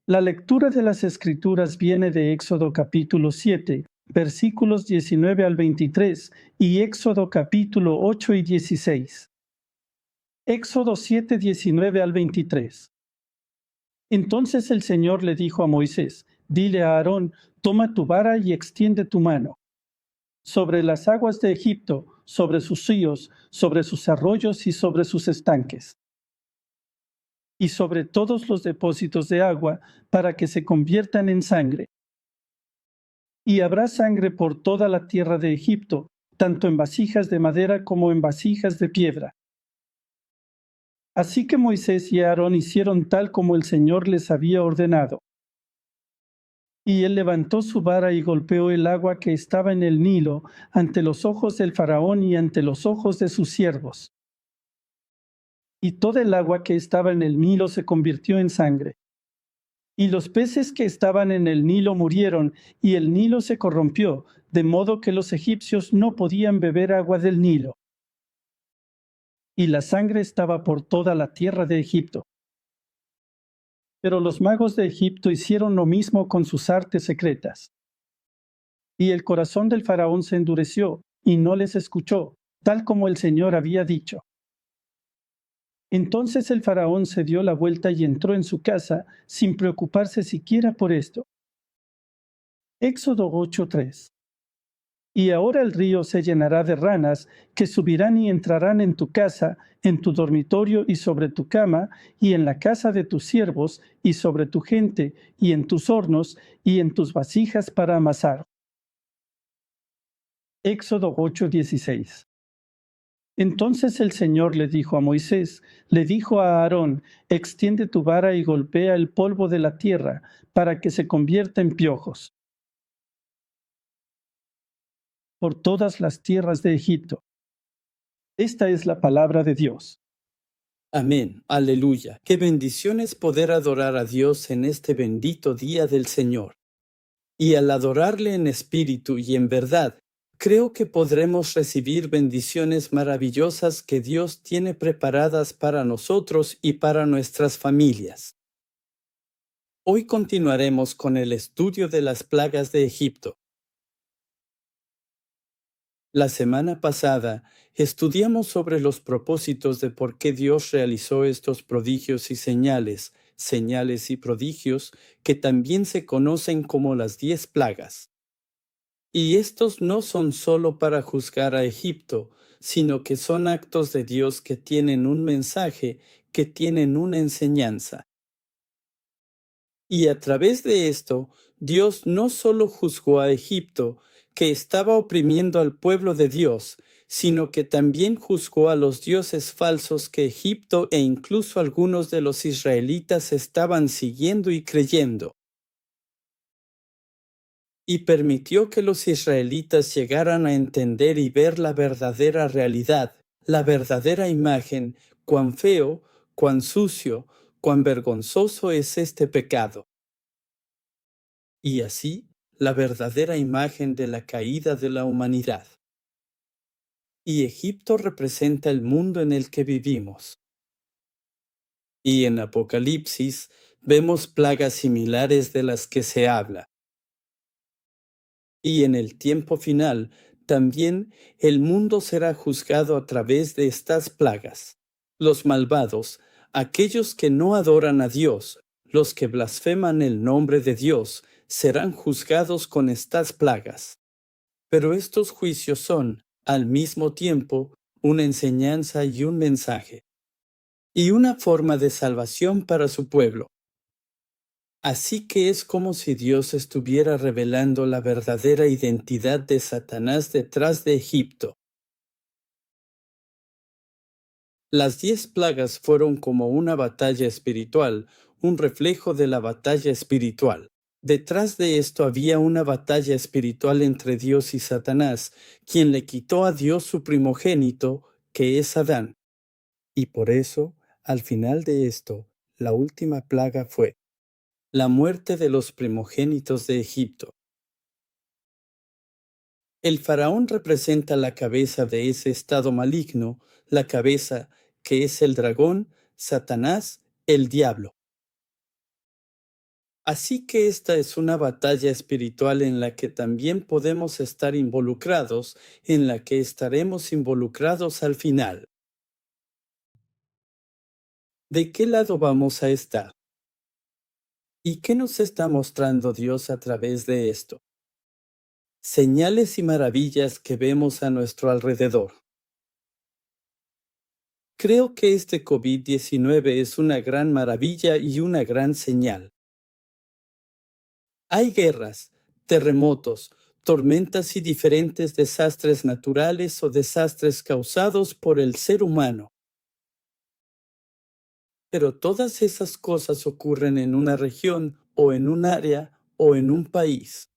La lectura de las Escrituras viene de Éxodo capítulo 7, versículos 19 al 23 y Éxodo capítulo 8 y 16. Éxodo 7, 19 al 23. Entonces el Señor le dijo a Moisés: Dile a Aarón, toma tu vara y extiende tu mano sobre las aguas de Egipto, sobre sus ríos, sobre sus arroyos y sobre sus estanques, y sobre todos los depósitos de agua, para que se conviertan en sangre. Y habrá sangre por toda la tierra de Egipto, tanto en vasijas de madera como en vasijas de piedra. Así que Moisés y Aarón hicieron tal como el Señor les había ordenado. Y él levantó su vara y golpeó el agua que estaba en el Nilo ante los ojos del faraón y ante los ojos de sus siervos. Y toda el agua que estaba en el Nilo se convirtió en sangre. Y los peces que estaban en el Nilo murieron, y el Nilo se corrompió, de modo que los egipcios no podían beber agua del Nilo. Y la sangre estaba por toda la tierra de Egipto. Pero los magos de Egipto hicieron lo mismo con sus artes secretas. Y el corazón del faraón se endureció, y no les escuchó, tal como el Señor había dicho. Entonces el faraón se dio la vuelta y entró en su casa, sin preocuparse siquiera por esto. Éxodo 8:3. Y ahora el río se llenará de ranas, que subirán y entrarán en tu casa, en tu dormitorio y sobre tu cama, y en la casa de tus siervos, y sobre tu gente, y en tus hornos, y en tus vasijas para amasar. Éxodo 8:16. Entonces el Señor le dijo a Moisés, le dijo a Aarón: extiende tu vara y golpea el polvo de la tierra, para que se convierta en piojos por todas las tierras de Egipto. Esta es la palabra de Dios. Amén, aleluya. Qué bendición es poder adorar a Dios en este bendito día del Señor. Y al adorarle en espíritu y en verdad, creo que podremos recibir bendiciones maravillosas que Dios tiene preparadas para nosotros y para nuestras familias. Hoy continuaremos con el estudio de las plagas de Egipto. La semana pasada estudiamos sobre los propósitos de por qué Dios realizó estos prodigios y señales y prodigios que también se conocen como las 10 plagas. Y estos no son solo para juzgar a Egipto, sino que son actos de Dios que tienen un mensaje, que tienen una enseñanza. Y a través de esto, Dios no solo juzgó a Egipto, que estaba oprimiendo al pueblo de Dios, sino que también juzgó a los dioses falsos que Egipto e incluso algunos de los israelitas estaban siguiendo y creyendo. Y permitió que los israelitas llegaran a entender y ver la verdadera realidad, la verdadera imagen, cuán feo, cuán sucio, cuán vergonzoso es este pecado. Y así, la verdadera imagen de la caída de la humanidad. Y Egipto representa el mundo en el que vivimos. Y en Apocalipsis vemos plagas similares de las que se habla. Y en el tiempo final, también el mundo será juzgado a través de estas plagas. Los malvados, aquellos que no adoran a Dios, los que blasfeman el nombre de Dios, serán juzgados con estas plagas. Pero estos juicios son, al mismo tiempo, una enseñanza y un mensaje, y una forma de salvación para su pueblo. Así que es como si Dios estuviera revelando la verdadera identidad de Satanás detrás de Egipto. Las 10 plagas fueron como una batalla espiritual, un reflejo de la batalla espiritual. Detrás de esto había una batalla espiritual entre Dios y Satanás, quien le quitó a Dios su primogénito, que es Adán. Y por eso, al final de esto, la última plaga fue la muerte de los primogénitos de Egipto. El faraón representa la cabeza de ese estado maligno, la cabeza que es el dragón, Satanás, el diablo. Así que esta es una batalla espiritual en la que también podemos estar involucrados, en la que estaremos involucrados al final. ¿De qué lado vamos a estar? ¿Y qué nos está mostrando Dios a través de esto? Señales y maravillas que vemos a nuestro alrededor. Creo que este COVID-19 es una gran maravilla y una gran señal. Hay guerras, terremotos, tormentas y diferentes desastres naturales o desastres causados por el ser humano. Pero todas esas cosas ocurren en una región o en un área o en un país.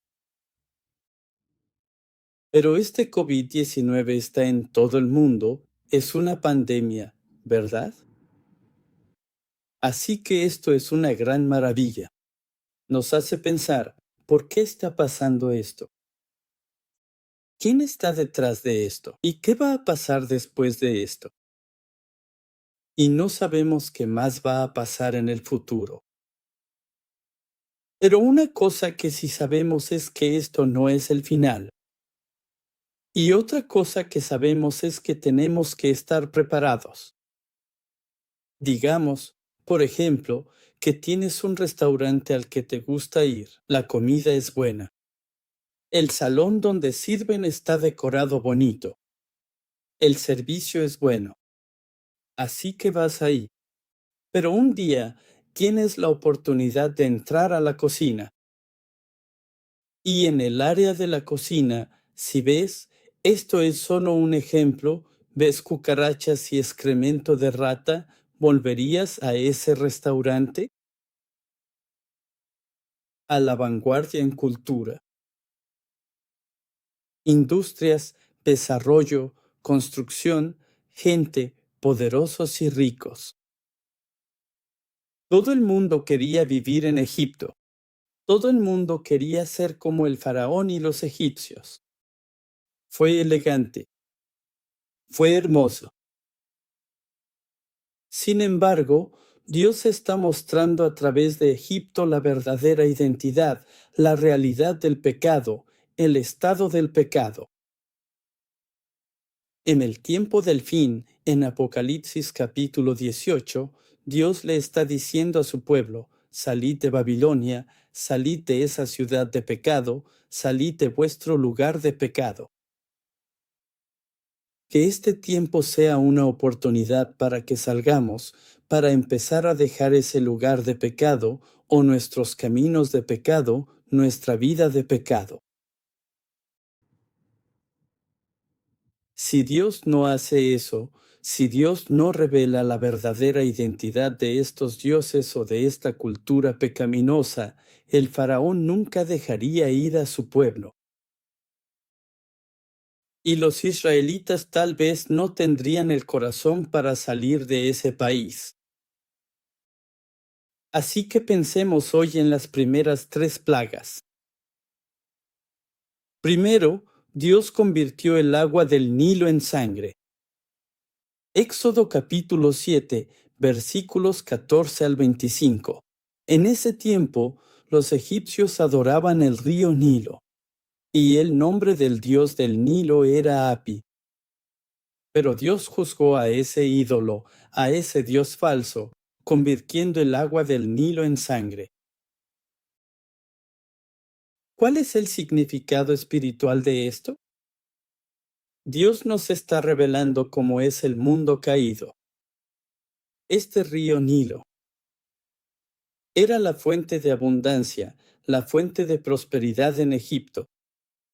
Pero este COVID-19 está en todo el mundo, es una pandemia, ¿verdad? Así que esto es una gran maravilla. Nos hace pensar, ¿por qué está pasando esto? ¿Quién está detrás de esto? ¿Y qué va a pasar después de esto? Y no sabemos qué más va a pasar en el futuro. Pero una cosa que sí sabemos es que esto no es el final. Y otra cosa que sabemos es que tenemos que estar preparados. Digamos, por ejemplo, que tienes un restaurante al que te gusta ir. La comida es buena. El salón donde sirven está decorado bonito. El servicio es bueno. Así que vas ahí. Pero un día tienes la oportunidad de entrar a la cocina. Y en el área de la cocina, si ves, esto es solo un ejemplo, ves cucarachas y excremento de rata, ¿volverías a ese restaurante? A la vanguardia en cultura. Industrias, desarrollo, construcción, gente, poderosos y ricos. Todo el mundo quería vivir en Egipto. Todo el mundo quería ser como el faraón y los egipcios. Fue elegante, fue hermoso. Sin embargo, Dios está mostrando a través de Egipto la verdadera identidad, la realidad del pecado, el estado del pecado. En el tiempo del fin, en Apocalipsis capítulo 18, Dios le está diciendo a su pueblo, salid de Babilonia, salid de esa ciudad de pecado, salid de vuestro lugar de pecado. Que este tiempo sea una oportunidad para que salgamos, para empezar a dejar ese lugar de pecado o nuestros caminos de pecado, nuestra vida de pecado. Si Dios no hace eso, si Dios no revela la verdadera identidad de estos dioses o de esta cultura pecaminosa, el faraón nunca dejaría ir a su pueblo. Y los israelitas tal vez no tendrían el corazón para salir de ese país. Así que pensemos hoy en las primeras 3 plagas. Primero, Dios convirtió el agua del Nilo en sangre. Éxodo capítulo 7, versículos 14 al 25. En ese tiempo, los egipcios adoraban el río Nilo, y el nombre del dios del Nilo era Api. Pero Dios juzgó a ese ídolo, a ese dios falso, convirtiendo el agua del Nilo en sangre. ¿Cuál es el significado espiritual de esto? Dios nos está revelando cómo es el mundo caído. Este río Nilo era la fuente de abundancia, la fuente de prosperidad en Egipto.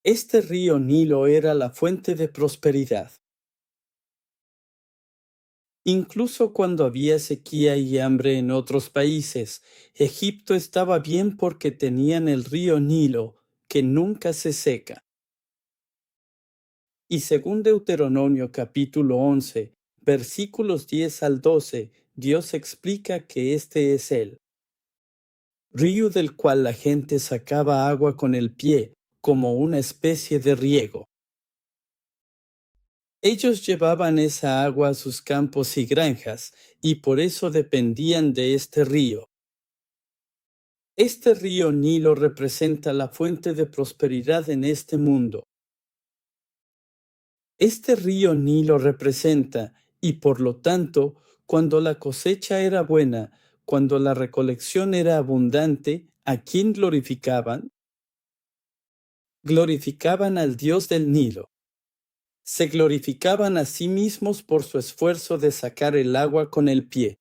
Este río Nilo era la fuente de prosperidad. Incluso cuando había sequía y hambre en otros países, Egipto estaba bien porque tenían el río Nilo, que nunca se seca. Y según Deuteronomio capítulo 11, versículos 10 al 12, Dios explica que este es el río del cual la gente sacaba agua con el pie, como una especie de riego. Ellos llevaban esa agua a sus campos y granjas, y por eso dependían de este río. Este río Nilo representa la fuente de prosperidad en este mundo. Este río Nilo representa, y por lo tanto, cuando la cosecha era buena, cuando la recolección era abundante, ¿a quién glorificaban? Glorificaban al Dios del Nilo. Se glorificaban a sí mismos por su esfuerzo de sacar el agua con el pie.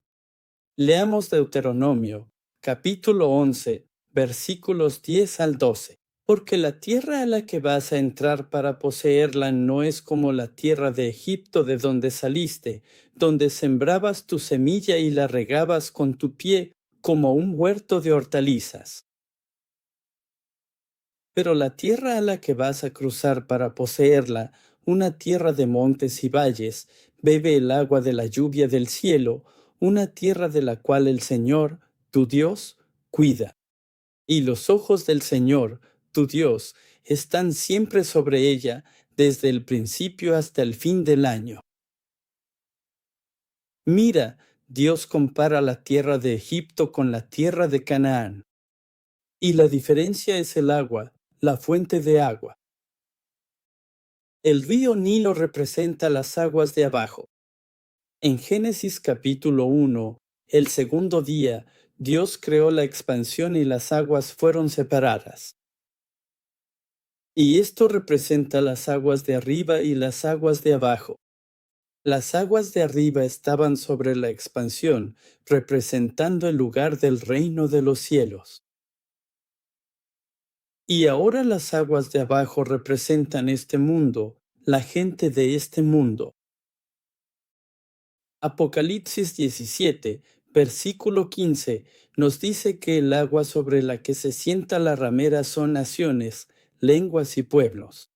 Leamos Deuteronomio, capítulo 11, versículos 10 al 12. Porque la tierra a la que vas a entrar para poseerla no es como la tierra de Egipto de donde saliste, donde sembrabas tu semilla y la regabas con tu pie como un huerto de hortalizas. Pero la tierra a la que vas a cruzar para poseerla, una tierra de montes y valles, bebe el agua de la lluvia del cielo, una tierra de la cual el Señor, tu Dios, cuida. Y los ojos del Señor, tu Dios, están siempre sobre ella, desde el principio hasta el fin del año. Mira, Dios compara la tierra de Egipto con la tierra de Canaán. Y la diferencia es el agua, la fuente de agua. El río Nilo representa las aguas de abajo. En Génesis capítulo 1, el segundo día, Dios creó la expansión y las aguas fueron separadas. Y esto representa las aguas de arriba y las aguas de abajo. Las aguas de arriba estaban sobre la expansión, representando el lugar del reino de los cielos. Y ahora las aguas de abajo representan este mundo, la gente de este mundo. Apocalipsis 17, versículo 15, nos dice que el agua sobre la que se sienta la ramera son naciones, lenguas y pueblos.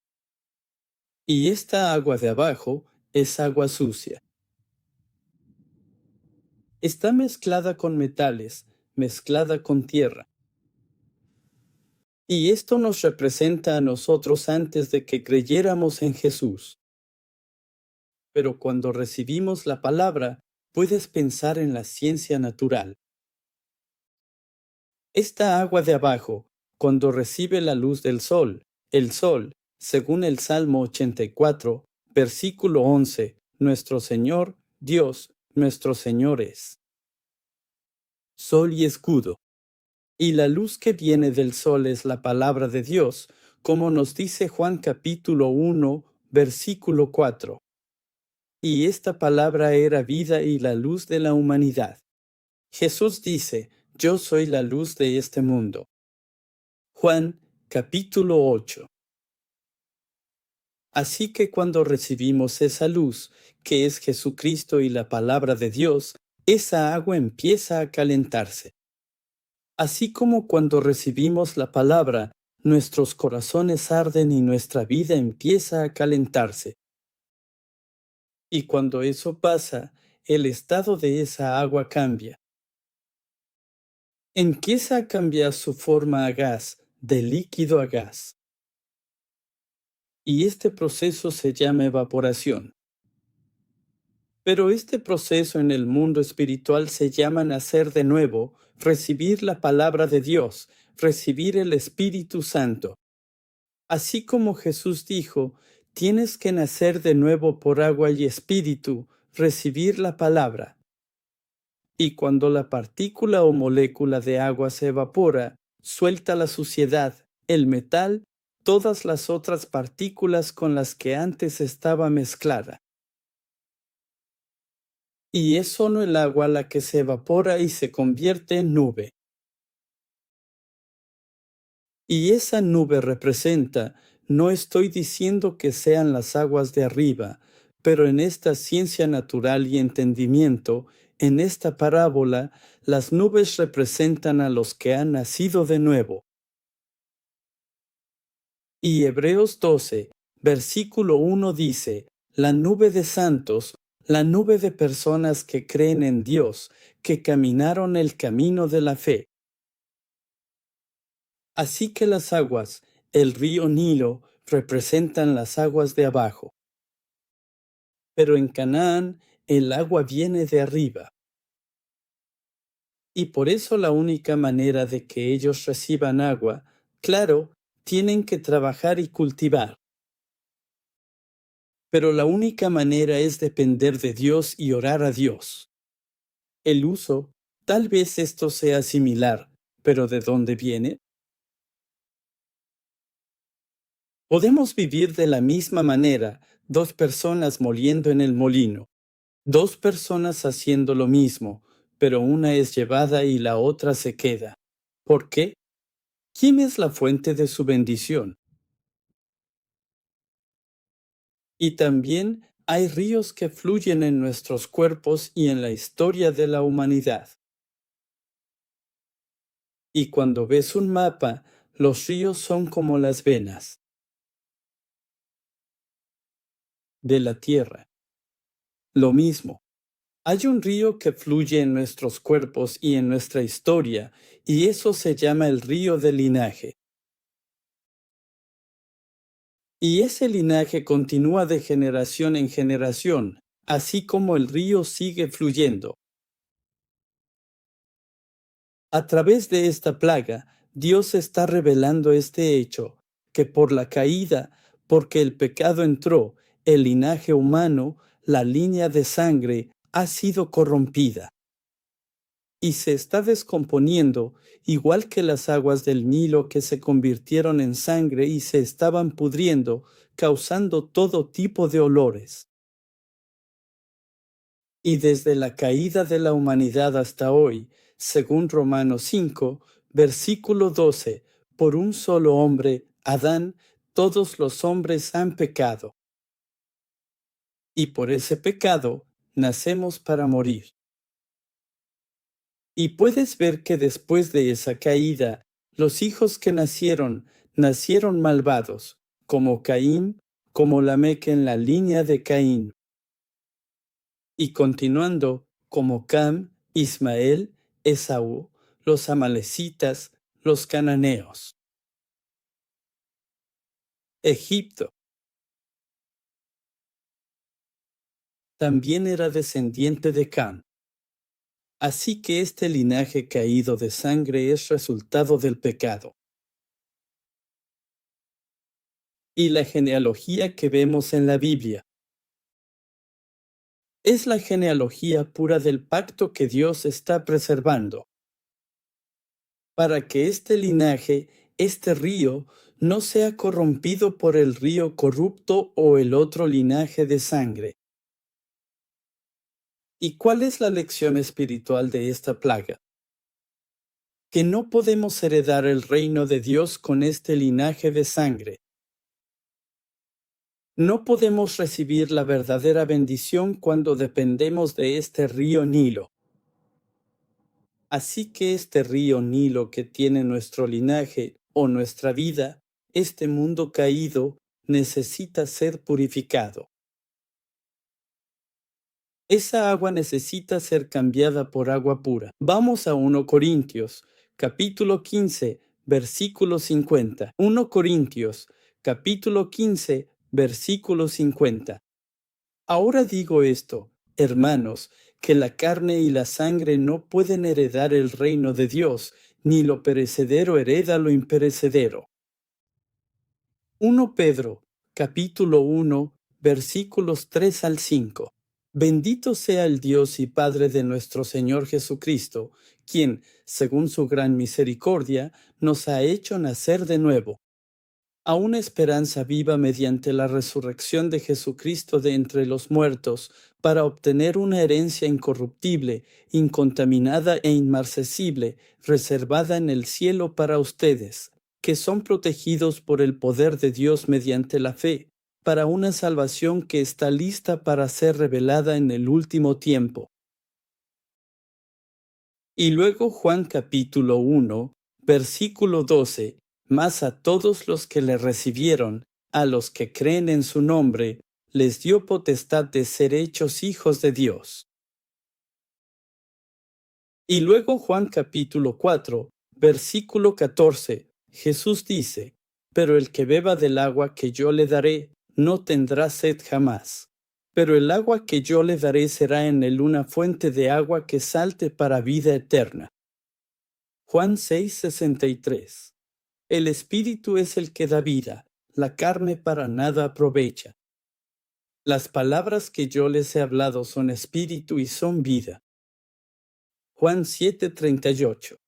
Y esta agua de abajo es agua sucia. Está mezclada con metales, mezclada con tierra. Y esto nos representa a nosotros antes de que creyéramos en Jesús. Pero cuando recibimos la palabra, puedes pensar en la ciencia natural. Esta agua de abajo, cuando recibe la luz del sol, el sol, según el Salmo 84, versículo 11, nuestro Señor, Dios, nuestro Señor es sol y escudo. Y la luz que viene del sol es la palabra de Dios, como nos dice Juan capítulo 1, versículo 4. Y esta palabra era vida y la luz de la humanidad. Jesús dice, yo soy la luz de este mundo. Juan capítulo 8. Así que cuando recibimos esa luz, que es Jesucristo y la palabra de Dios, esa agua empieza a calentarse. Así como cuando recibimos la palabra, nuestros corazones arden y nuestra vida empieza a calentarse. Y cuando eso pasa, el estado de esa agua cambia. Empieza a cambiar su forma a gas, de líquido a gas. Y este proceso se llama evaporación. Pero este proceso en el mundo espiritual se llama nacer de nuevo, recibir la palabra de Dios, recibir el Espíritu Santo. Así como Jesús dijo, tienes que nacer de nuevo por agua y espíritu, recibir la palabra. Y cuando la partícula o molécula de agua se evapora, suelta la suciedad, el metal, todas las otras partículas con las que antes estaba mezclada. Y es solo el agua la que se evapora y se convierte en nube. Y esa nube representa, no estoy diciendo que sean las aguas de arriba, pero en esta ciencia natural y entendimiento, en esta parábola, las nubes representan a los que han nacido de nuevo. Y Hebreos 12, versículo 1 dice, la nube de santos, la nube de personas que creen en Dios, que caminaron el camino de la fe. Así que las aguas, el río Nilo, representan las aguas de abajo. Pero en Canaán, el agua viene de arriba. Y por eso la única manera de que ellos reciban agua, claro, tienen que trabajar y cultivar. Pero la única manera es depender de Dios y orar a Dios. El uso, tal vez esto sea similar, pero ¿de dónde viene? Podemos vivir de la misma manera, dos personas moliendo en el molino, dos personas haciendo lo mismo, pero una es llevada y la otra se queda. ¿Por qué? ¿Quién es la fuente de su bendición? Y también hay ríos que fluyen en nuestros cuerpos y en la historia de la humanidad. Y cuando ves un mapa, los ríos son como las venas de la tierra. Lo mismo. Hay un río que fluye en nuestros cuerpos y en nuestra historia, y eso se llama el río del linaje. Y ese linaje continúa de generación en generación, así como el río sigue fluyendo. A través de esta plaga, Dios está revelando este hecho, que por la caída, porque el pecado entró, el linaje humano, la línea de sangre, ha sido corrompida y se está descomponiendo, igual que las aguas del Nilo que se convirtieron en sangre y se estaban pudriendo, causando todo tipo de olores. Y desde la caída de la humanidad hasta hoy, según Romanos 5, versículo 12, por un solo hombre, Adán, todos los hombres han pecado. Y por ese pecado nacemos para morir. Y puedes ver que después de esa caída, los hijos que nacieron malvados, como Caín, como Lamec en la línea de Caín. Y continuando, como Cam, Ismael, Esaú, los amalecitas, los cananeos. Egipto también era descendiente de Cam. Así que este linaje caído de sangre es resultado del pecado. Y la genealogía que vemos en la Biblia es la genealogía pura del pacto que Dios está preservando, para que este linaje, este río, no sea corrompido por el río corrupto o el otro linaje de sangre. ¿Y cuál es la lección espiritual de esta plaga? Que no podemos heredar el reino de Dios con este linaje de sangre. No podemos recibir la verdadera bendición cuando dependemos de este río Nilo. Así que este río Nilo que tiene nuestro linaje o nuestra vida, este mundo caído, necesita ser purificado. Esa agua necesita ser cambiada por agua pura. Vamos a 1 Corintios, capítulo 15, versículo 50. 1 Corintios, capítulo 15, versículo 50. Ahora digo esto, hermanos, que la carne y la sangre no pueden heredar el reino de Dios, ni lo perecedero hereda lo imperecedero. 1 Pedro, capítulo 1, versículos 3 al 5. Bendito sea el Dios y Padre de nuestro Señor Jesucristo, quien, según su gran misericordia, nos ha hecho nacer de nuevo, a una esperanza viva mediante la resurrección de Jesucristo de entre los muertos, para obtener una herencia incorruptible, incontaminada e inmarcesible, reservada en el cielo para ustedes, que son protegidos por el poder de Dios mediante la fe, para una salvación que está lista para ser revelada en el último tiempo. Y luego Juan capítulo 1, versículo 12, mas a todos los que le recibieron, a los que creen en su nombre, les dio potestad de ser hechos hijos de Dios. Y luego Juan capítulo 4, versículo 14, Jesús dice, pero el que beba del agua que yo le daré, no tendrá sed jamás. Pero el agua que yo le daré será en él una fuente de agua que salte para vida eterna. Juan 6:63. El Espíritu es el que da vida, la carne para nada aprovecha. Las palabras que yo les he hablado son espíritu y son vida. Juan 7:38.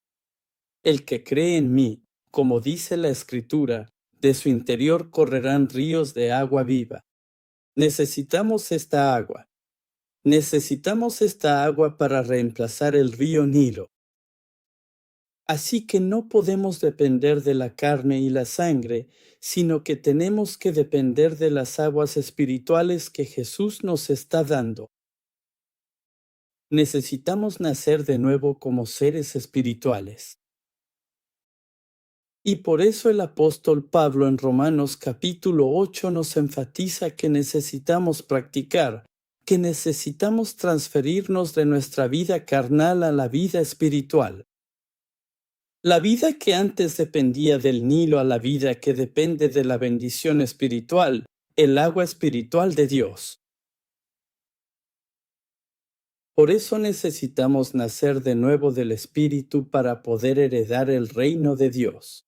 El que cree en mí, como dice la Escritura, de su interior correrán ríos de agua viva. Necesitamos esta agua. Necesitamos esta agua para reemplazar el río Nilo. Así que no podemos depender de la carne y la sangre, sino que tenemos que depender de las aguas espirituales que Jesús nos está dando. Necesitamos nacer de nuevo como seres espirituales. Y por eso el apóstol Pablo en Romanos capítulo 8 nos enfatiza que necesitamos practicar, que necesitamos transferirnos de nuestra vida carnal a la vida espiritual. La vida que antes dependía del Nilo a la vida que depende de la bendición espiritual, el agua espiritual de Dios. Por eso necesitamos nacer de nuevo del Espíritu para poder heredar el reino de Dios.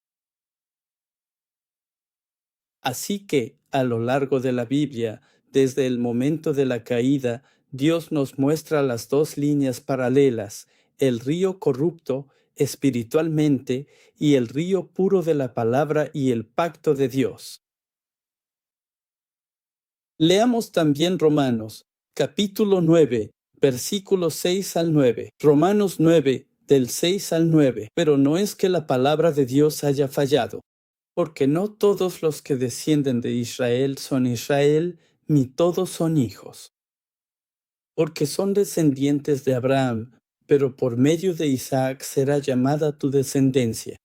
Así que, a lo largo de la Biblia, desde el momento de la caída, Dios nos muestra las dos líneas paralelas, el río corrupto espiritualmente y el río puro de la palabra y el pacto de Dios. Leamos también Romanos, capítulo 9, versículos 6 al 9. Romanos 9, del 6 al 9. Pero no es que la palabra de Dios haya fallado, porque no todos los que descienden de Israel son Israel, ni todos son hijos. Porque son descendientes de Abraham, pero por medio de Isaac será llamada tu descendencia.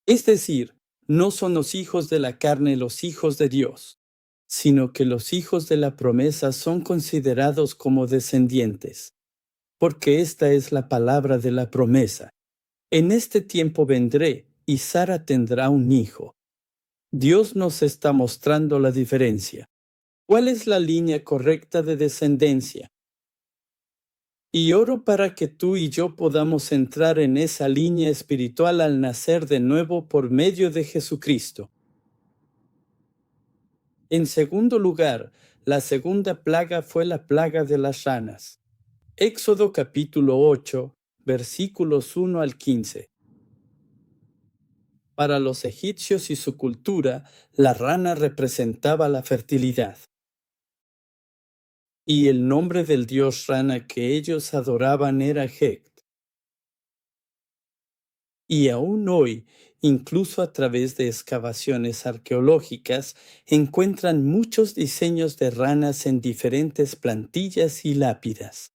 Es decir, no son los hijos de la carne los hijos de Dios, sino que los hijos de la promesa son considerados como descendientes. Porque esta es la palabra de la promesa. En este tiempo vendré, y Sara tendrá un hijo. Dios nos está mostrando la diferencia. ¿Cuál es la línea correcta de descendencia? Y oro para que tú y yo podamos entrar en esa línea espiritual al nacer de nuevo por medio de Jesucristo. En segundo lugar, la segunda plaga fue la plaga de las ranas. Éxodo capítulo 8, versículos 1 al 15. Para los egipcios y su cultura, la rana representaba la fertilidad. Y el nombre del dios rana que ellos adoraban era Hecht. Y aún hoy, incluso a través de excavaciones arqueológicas, encuentran muchos diseños de ranas en diferentes plantillas y lápidas.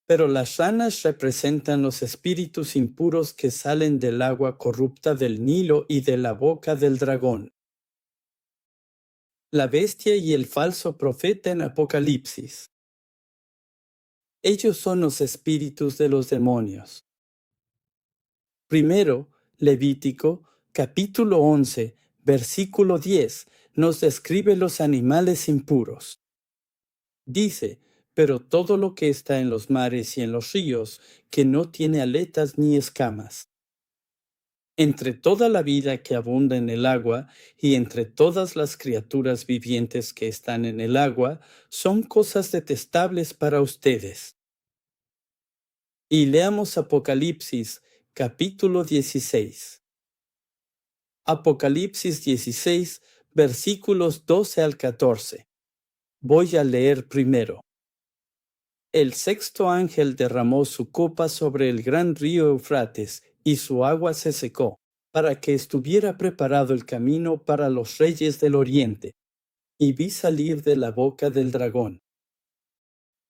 Pero las ranas representan los espíritus impuros que salen del agua corrupta del Nilo y de la boca del dragón. La bestia y el falso profeta en Apocalipsis. Ellos son los espíritus de los demonios. Primero, Levítico, capítulo 11, versículo 10, nos describe los animales impuros. Dice, pero todo lo que está en los mares y en los ríos, que no tiene aletas ni escamas. Entre toda la vida que abunda en el agua y entre todas las criaturas vivientes que están en el agua, son cosas detestables para ustedes. Y leamos Apocalipsis, capítulo 16. Apocalipsis 16, versículos 12 al 14. Voy a leer primero. El sexto ángel derramó su copa sobre el gran río Eufrates, y su agua se secó, para que estuviera preparado el camino para los reyes del oriente. Y vi salir de la boca del dragón,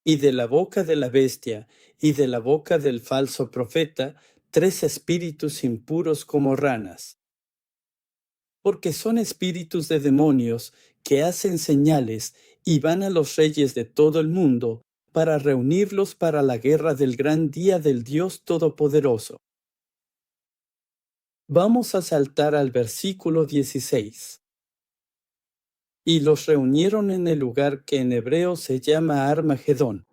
y de la boca de la bestia, y de la boca del falso profeta, 3 espíritus impuros como ranas. Porque son espíritus de demonios que hacen señales y van a los reyes de todo el mundo para reunirlos para la guerra del gran día del Dios Todopoderoso. Vamos a saltar al versículo 16. Y los reunieron en el lugar que en hebreo se llama Armagedón.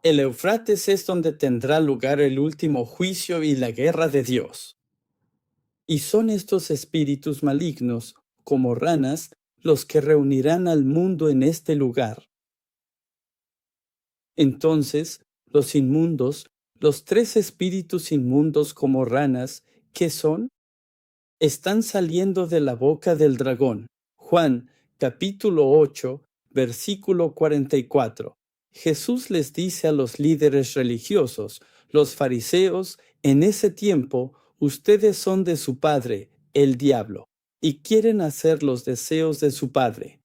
El Eufrates es donde tendrá lugar el último juicio y la guerra de Dios. Y son estos espíritus malignos, como ranas, los que reunirán al mundo en este lugar. Entonces, los inmundos, los tres espíritus inmundos como ranas, ¿qué son? Están saliendo de la boca del dragón. Juan, capítulo 8, versículo 44. Jesús les dice a los líderes religiosos, los fariseos, en ese tiempo, ustedes son de su padre, el diablo, y quieren hacer los deseos de su padre.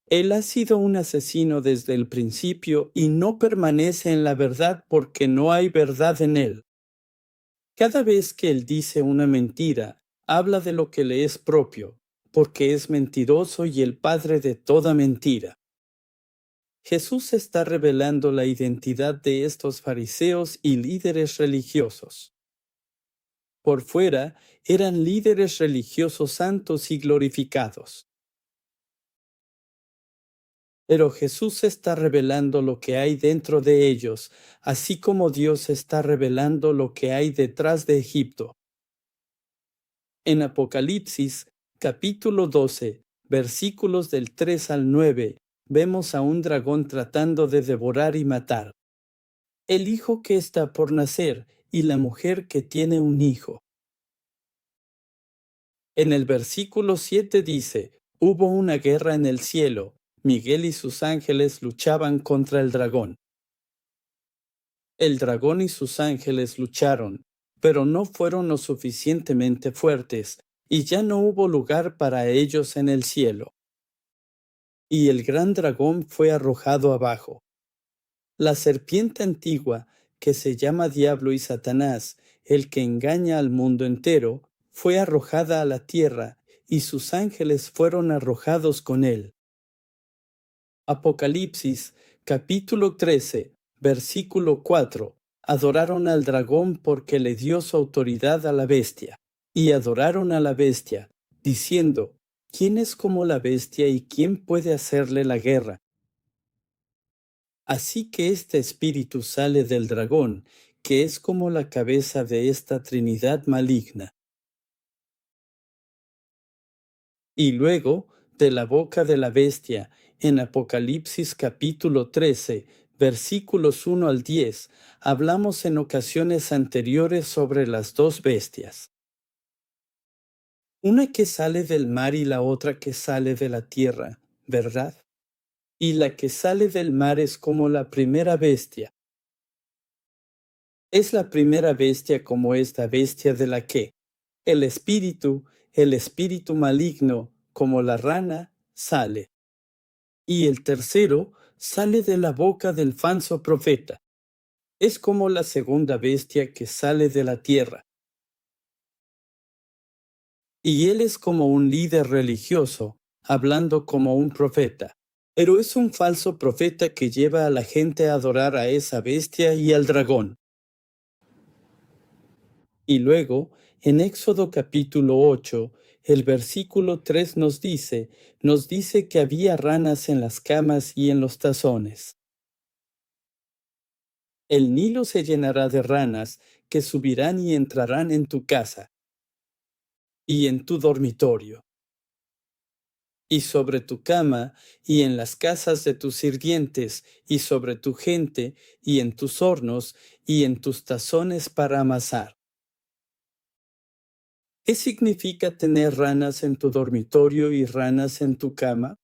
Él ha sido un asesino desde el principio y no permanece en la verdad porque no hay verdad en él. Cada vez que él dice una mentira, habla de lo que le es propio, porque es mentiroso y el padre de toda mentira. Jesús está revelando la identidad de estos fariseos y líderes religiosos. Por fuera, eran líderes religiosos santos y glorificados. Pero Jesús está revelando lo que hay dentro de ellos, así como Dios está revelando lo que hay detrás de Egipto. En Apocalipsis, capítulo 12, versículos del 3 al 9, vemos a un dragón tratando de devorar y matar. El hijo que está por nacer y la mujer que tiene un hijo. En el versículo 7 dice, hubo una guerra en el cielo. Miguel y sus ángeles luchaban contra el dragón. El dragón y sus ángeles lucharon, pero no fueron lo suficientemente fuertes, y ya no hubo lugar para ellos en el cielo. Y el gran dragón fue arrojado abajo. La serpiente antigua, que se llama Diablo y Satanás, el que engaña al mundo entero, fue arrojada a la tierra, y sus ángeles fueron arrojados con él. Apocalipsis, capítulo 13, versículo 4. Adoraron al dragón porque le dio su autoridad a la bestia. Y adoraron a la bestia, diciendo, ¿quién es como la bestia y quién puede hacerle la guerra? Así que este espíritu sale del dragón, que es como la cabeza de esta Trinidad maligna. Y luego, de la boca de la bestia, en Apocalipsis capítulo 13, versículos 1 al 10, hablamos en ocasiones anteriores sobre las dos bestias. Una que sale del mar y la otra que sale de la tierra, ¿verdad? Y la que sale del mar es como la primera bestia. Es la primera bestia como esta bestia de la que el espíritu maligno, como la rana, sale. Y el tercero sale de la boca del falso profeta. Es como la segunda bestia que sale de la tierra. Y él es como un líder religioso, hablando como un profeta. Pero es un falso profeta que lleva a la gente a adorar a esa bestia y al dragón. Y luego, en Éxodo capítulo 8, el versículo 3 nos dice que había ranas en las camas y en los tazones. El Nilo se llenará de ranas que subirán y entrarán en tu casa y en tu dormitorio, y sobre tu cama, y en las casas de tus sirvientes, y sobre tu gente, y en tus hornos, y en tus tazones para amasar. ¿Qué significa tener ranas en tu dormitorio y ranas en tu cama?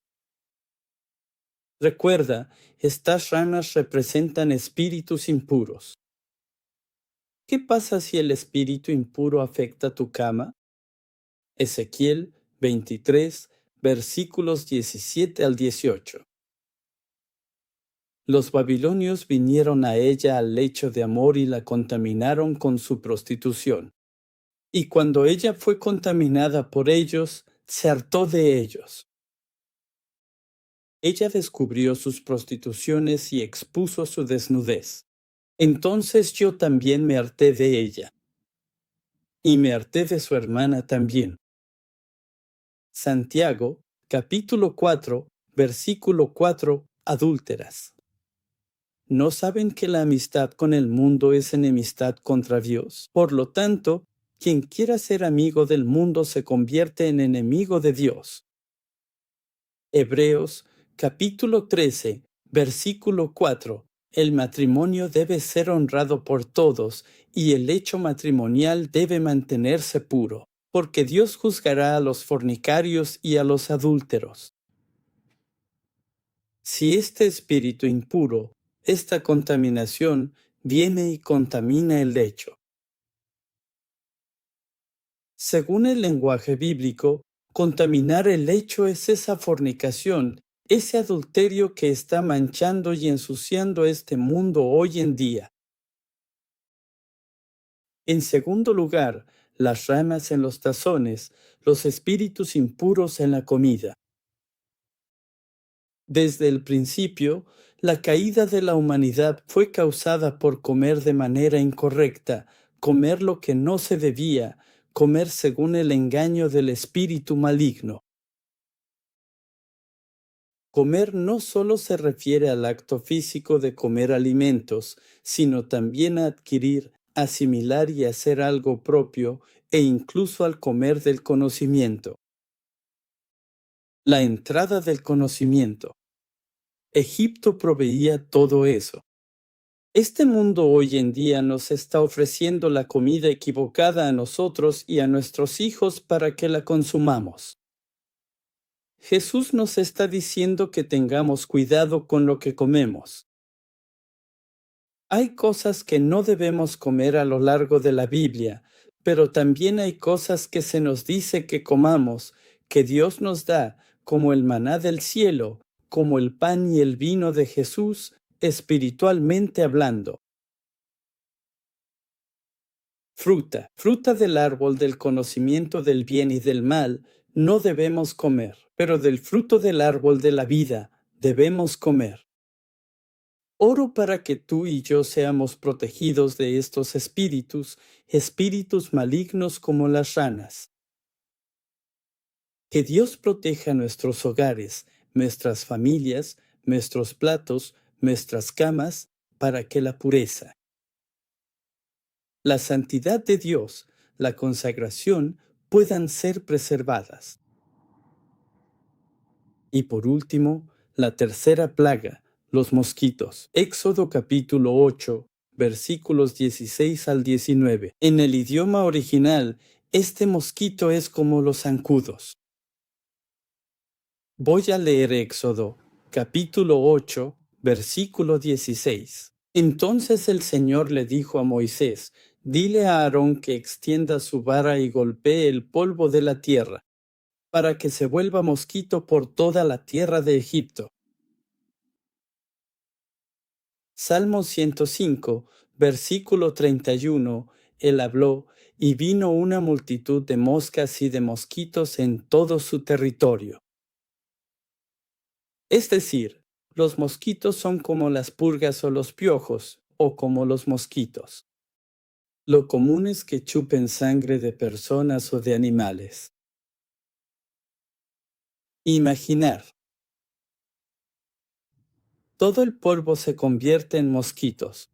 Recuerda, estas ranas representan espíritus impuros. ¿Qué pasa si el espíritu impuro afecta tu cama? Ezequiel 23, versículos 17 al 18. Los babilonios vinieron a ella al lecho de amor y la contaminaron con su prostitución. Y cuando ella fue contaminada por ellos, se hartó de ellos. Ella descubrió sus prostituciones y expuso su desnudez. Entonces yo también me harté de ella, y me harté de su hermana también. Santiago, capítulo 4, versículo 4, adúlteras. ¿No saben que la amistad con el mundo es enemistad contra Dios? Por lo tanto, quien quiera ser amigo del mundo se convierte en enemigo de Dios. Hebreos capítulo 13, versículo 4. El matrimonio debe ser honrado por todos y el hecho matrimonial debe mantenerse puro, porque Dios juzgará a los fornicarios y a los adúlteros. Si este espíritu impuro, esta contaminación, viene y contamina el lecho. Según el lenguaje bíblico, contaminar el lecho es esa fornicación, ese adulterio que está manchando y ensuciando este mundo hoy en día. En segundo lugar, las ranas en los tazones, los espíritus impuros en la comida. Desde el principio, la caída de la humanidad fue causada por comer de manera incorrecta, comer lo que no se debía, comer según el engaño del espíritu maligno. Comer no solo se refiere al acto físico de comer alimentos, sino también a adquirir, asimilar y hacer algo propio, e incluso al comer del conocimiento. La entrada del conocimiento. Egipto proveía todo eso. Este mundo hoy en día nos está ofreciendo la comida equivocada a nosotros y a nuestros hijos para que la consumamos. Jesús nos está diciendo que tengamos cuidado con lo que comemos. Hay cosas que no debemos comer a lo largo de la Biblia, pero también hay cosas que se nos dice que comamos, que Dios nos da, como el maná del cielo, como el pan y el vino de Jesús, espiritualmente hablando. Fruta del árbol del conocimiento del bien y del mal, no debemos comer, pero del fruto del árbol de la vida debemos comer. Oro para que tú y yo seamos protegidos de estos espíritus, espíritus malignos como las ranas. Que Dios proteja nuestros hogares, nuestras familias, nuestros platos, nuestras camas, para que la pureza, la santidad de Dios, la consagración, puedan ser preservadas. Y por último, la tercera plaga, los mosquitos. Éxodo capítulo 8, versículos 16 al 19. En el idioma original, este mosquito es como los zancudos. Voy a leer Éxodo capítulo 8, versículo 16. Entonces el Señor le dijo a Moisés, dile a Aarón que extienda su vara y golpee el polvo de la tierra, para que se vuelva mosquito por toda la tierra de Egipto. Salmo 105, versículo 31, Él habló, y vino una multitud de moscas y de mosquitos en todo su territorio. Es decir, los mosquitos son como las pulgas o los piojos, o como los mosquitos. Lo común es que chupen sangre de personas o de animales. Imaginar. Todo el polvo se convierte en mosquitos.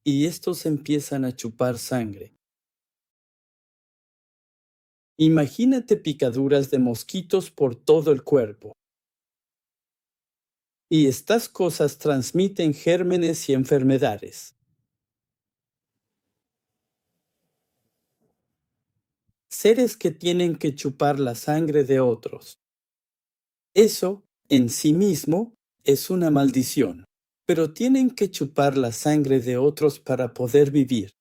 Y estos empiezan a chupar sangre. Imagínate picaduras de mosquitos por todo el cuerpo. Y estas cosas transmiten gérmenes y enfermedades. Seres que tienen que chupar la sangre de otros. Eso, en sí mismo, es una maldición. Pero tienen que chupar la sangre de otros para poder vivir.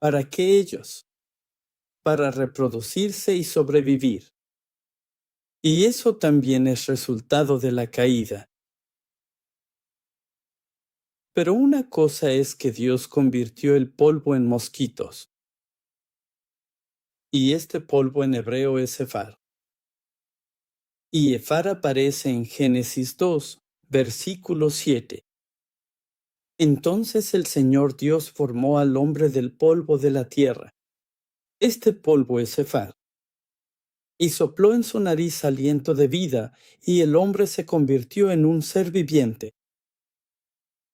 ¿Para qué ellos? Para reproducirse y sobrevivir. Y eso también es resultado de la caída. Pero una cosa es que Dios convirtió el polvo en mosquitos. Y este polvo en hebreo es Efar. Y Efar aparece en Génesis 2, versículo 7. Entonces el Señor Dios formó al hombre del polvo de la tierra. Este polvo es Efar. y sopló en su nariz aliento de vida, y el hombre se convirtió en un ser viviente.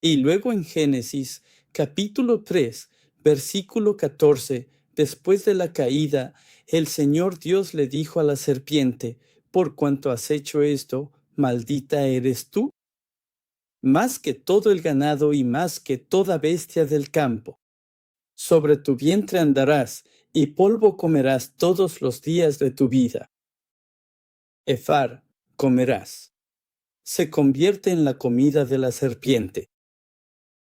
Y luego en Génesis, capítulo 3, versículo 14, después de la caída, el Señor Dios le dijo a la serpiente: por cuanto has hecho esto, maldita eres tú, más que todo el ganado y más que toda bestia del campo. Sobre tu vientre andarás, y polvo comerás todos los días de tu vida. Efar comerás. Se convierte en la comida de la serpiente.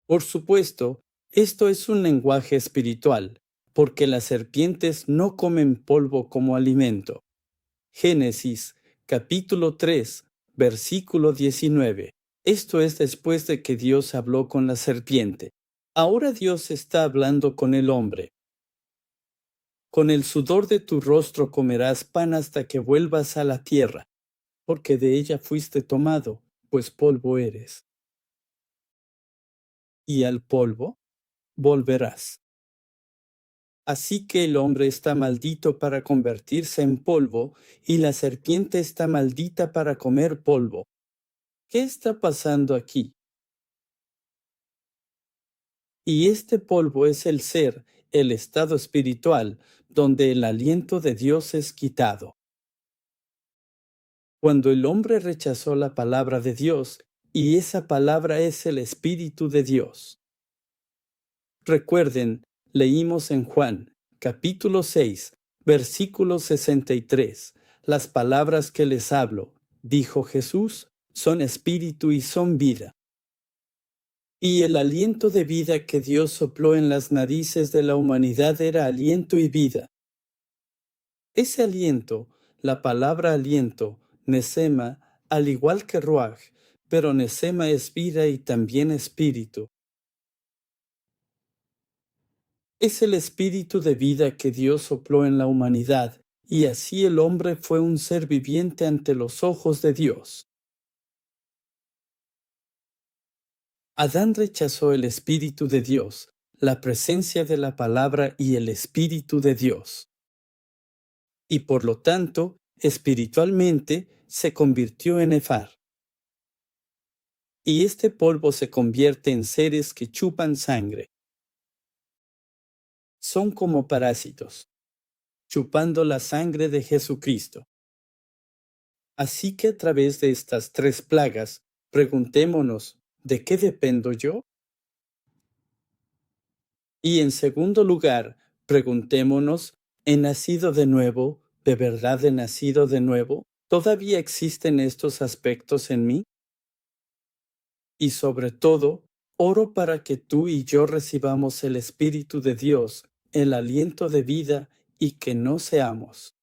Por supuesto, esto es un lenguaje espiritual, porque las serpientes no comen polvo como alimento. Génesis, capítulo 3, versículo 19. Esto es después de que Dios habló con la serpiente. Ahora Dios está hablando con el hombre. Con el sudor de tu rostro comerás pan hasta que vuelvas a la tierra, porque de ella fuiste tomado, pues polvo eres. Y al polvo volverás. Así que el hombre está maldito para convertirse en polvo, y la serpiente está maldita para comer polvo. ¿Qué está pasando aquí? Y este polvo es el ser, el estado espiritual, donde el aliento de Dios es quitado. Cuando el hombre rechazó la palabra de Dios, y esa palabra es el Espíritu de Dios. Recuerden, leímos en Juan, capítulo 6, versículo 63, las palabras que les hablo, dijo Jesús, son espíritu y son vida. Y el aliento de vida que Dios sopló en las narices de la humanidad era aliento y vida. Ese aliento, la palabra aliento, nesema, al igual que ruaj, pero nesema es vida y también espíritu. Es el espíritu de vida que Dios sopló en la humanidad, y así el hombre fue un ser viviente ante los ojos de Dios. Adán rechazó el espíritu de Dios, la presencia de la palabra y el espíritu de Dios. Y por lo tanto, espiritualmente, se convirtió en Efar. Y este polvo se convierte en seres que chupan sangre. Son como parásitos, chupando la sangre de Jesucristo. Así que a través de estas tres plagas, preguntémonos, ¿de qué dependo yo? Y en segundo lugar, preguntémonos, ¿he nacido de nuevo? ¿De verdad he nacido de nuevo? ¿Todavía existen estos aspectos en mí? Y sobre todo, oro para que tú y yo recibamos el Espíritu de Dios, el aliento de vida, y que no seamos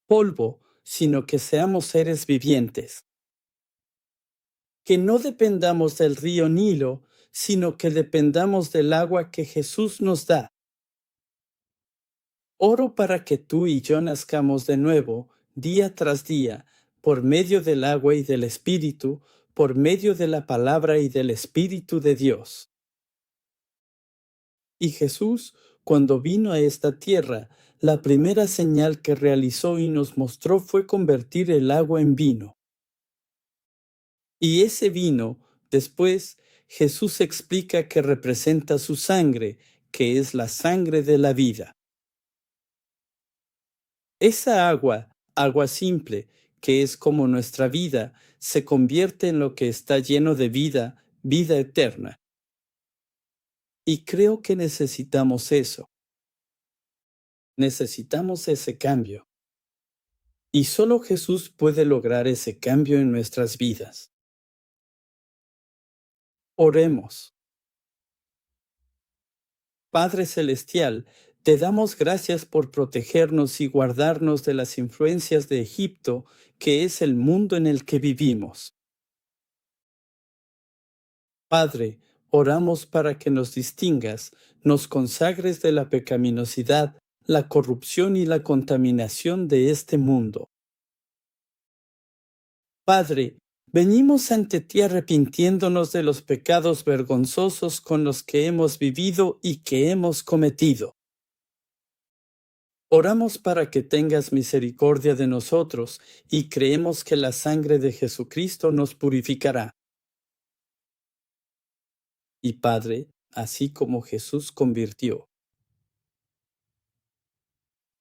polvo, sino que seamos seres vivientes. Que no dependamos del río Nilo, sino que dependamos del agua que Jesús nos da. Oro para que tú y yo nazcamos de nuevo, día tras día, por medio del agua y del Espíritu, por medio de la palabra y del Espíritu de Dios. Y Jesús, cuando vino a esta tierra, la primera señal que realizó y nos mostró fue convertir el agua en vino. Y ese vino, después, Jesús explica que representa su sangre, que es la sangre de la vida. Esa agua, agua simple, que es como nuestra vida, se convierte en lo que está lleno de vida, vida eterna. Y creo que necesitamos eso. Necesitamos ese cambio. Y solo Jesús puede lograr ese cambio en nuestras vidas. Oremos. Padre Celestial, te damos gracias por protegernos y guardarnos de las influencias de Egipto, que es el mundo en el que vivimos. Padre, oramos para que nos distingas, nos consagres de la pecaminosidad, la corrupción y la contaminación de este mundo. Padre, venimos ante ti arrepintiéndonos de los pecados vergonzosos con los que hemos vivido y que hemos cometido. Oramos para que tengas misericordia de nosotros y creemos que la sangre de Jesucristo nos purificará. Y Padre, así como Jesús convirtió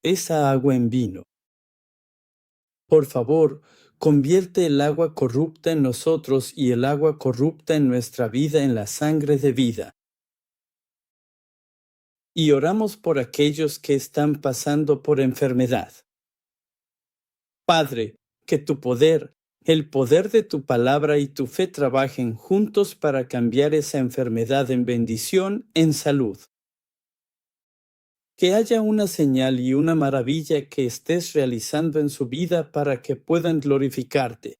esa agua en vino, por favor, convierte el agua corrupta en nosotros y el agua corrupta en nuestra vida en la sangre de vida. Y oramos por aquellos que están pasando por enfermedad. Padre, que tu poder, el poder de tu palabra y tu fe trabajen juntos para cambiar esa enfermedad en bendición, en salud. Que haya una señal y una maravilla que estés realizando en su vida para que puedan glorificarte.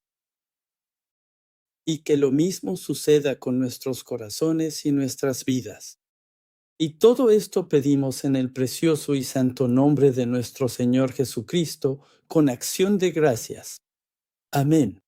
Y que lo mismo suceda con nuestros corazones y nuestras vidas. Y todo esto pedimos en el precioso y santo nombre de nuestro Señor Jesucristo, con acción de gracias. Amén.